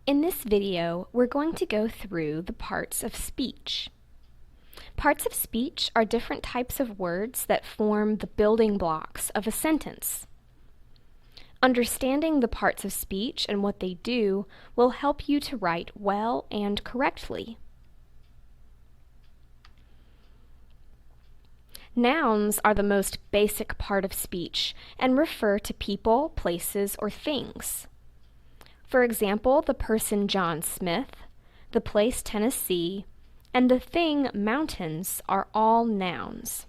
In this video, we're going to go through the parts of speech. Parts of speech are different types of words that form the building blocks of a sentence. Understanding the parts of speech and what they do will help you to write well and correctly. Nouns are the most basic part of speech and refer to people, places, or things. For example, the person John Smith, the place Tennessee, and the thing mountains are all nouns.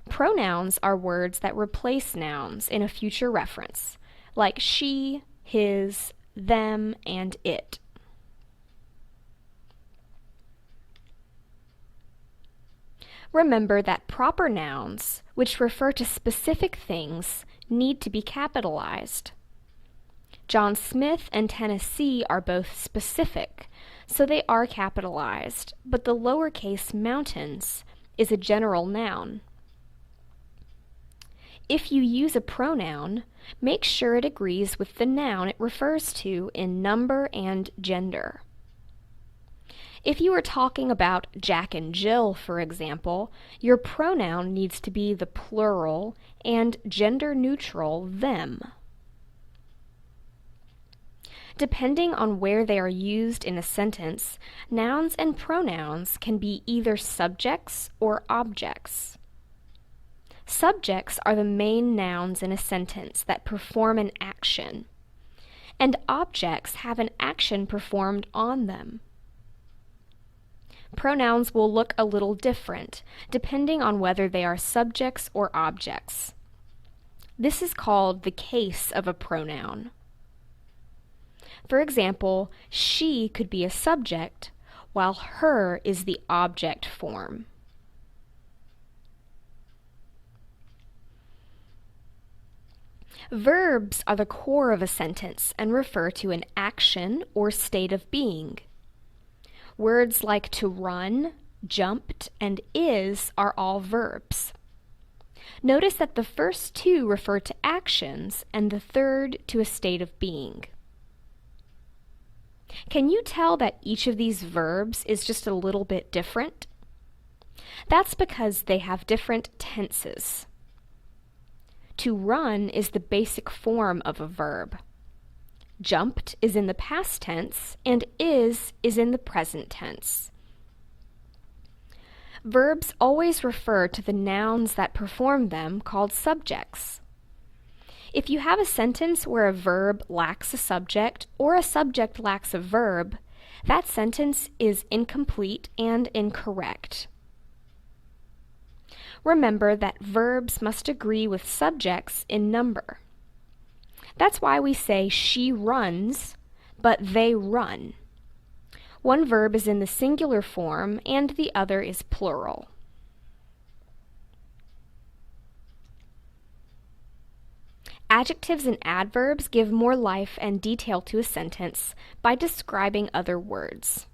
Pronouns are words that replace nouns in a future reference, like she, his, them, and it. Remember that proper nouns, which refer to specific things, need to be capitalized. John Smith and Tennessee are both specific, so they are capitalized, but the lowercase mountains is a general noun. If you use a pronoun, make sure it agrees with the noun it refers to in number and gender. If you are talking about Jack and Jill, for example, your pronoun needs to be the plural and gender-neutral them. Depending on where they are used in a sentence, nouns and pronouns can be either subjects or objects. Subjects are the main nouns in a sentence that perform an action, and objects have an action performed on them. Pronouns will look a little different, depending on whether they are subjects or objects. This is called the case of a pronoun. For example, she could be a subject, while her is the object form. Verbs are the core of a sentence and refer to an action or state of being. Words like to run, jumped, and is are all verbs. Notice that the first two refer to actions and the third to a state of being. Can you tell that each of these verbs is just a little bit different? That's because they have different tenses. To run is the basic form of a verb. Jumped is in the past tense, and is in the present tense. Verbs always refer to the nouns that perform them, called subjects. If you have a sentence where a verb lacks a subject or a subject lacks a verb, that sentence is incomplete and incorrect. Remember that verbs must agree with subjects in number. That's why we say she runs, but they run. One verb is in the singular form and the other is plural. Adjectives and adverbs give more life and detail to a sentence by describing other words.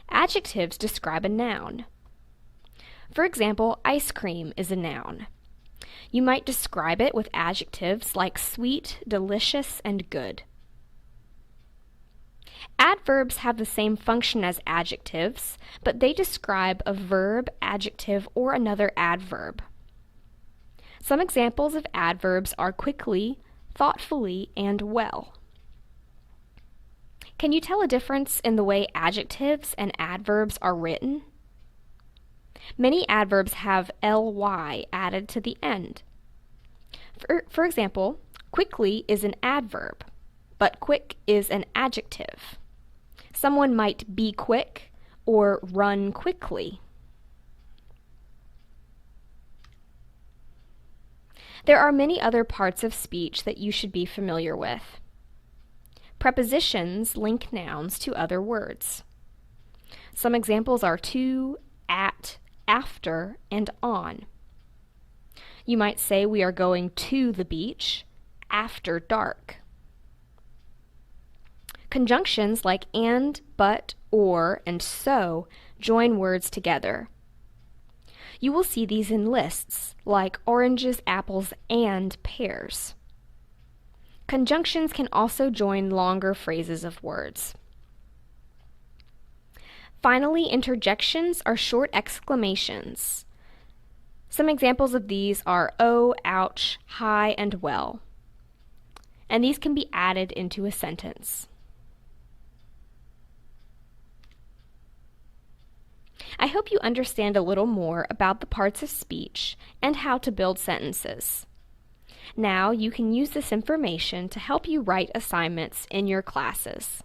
Adjectives describe a noun. For example, ice cream is a noun. You might describe it with adjectives like sweet, delicious, and good. Adverbs have the same function as adjectives, but they describe a verb, adjective, or another adverb. Some examples of adverbs are quickly, thoughtfully, and well. Can you tell a difference in the way adjectives and adverbs are written? Many adverbs have ly added to the end. For example, quickly is an adverb, but quick is an adjective. Someone might be quick or run quickly. There are many other parts of speech that you should be familiar with. Prepositions link nouns to other words. Some examples are to, at, after, and on. You might say we are going to the beach after dark. Conjunctions like and, but, or, and so join words together. You will see these in lists, like oranges, apples, and pears. Conjunctions can also join longer phrases of words. Finally, interjections are short exclamations. Some examples of these are "oh," "ouch," "hi," and "well." And these can be added into a sentence. I hope you understand a little more about the parts of speech and how to build sentences. Now you can use this information to help you write assignments in your classes.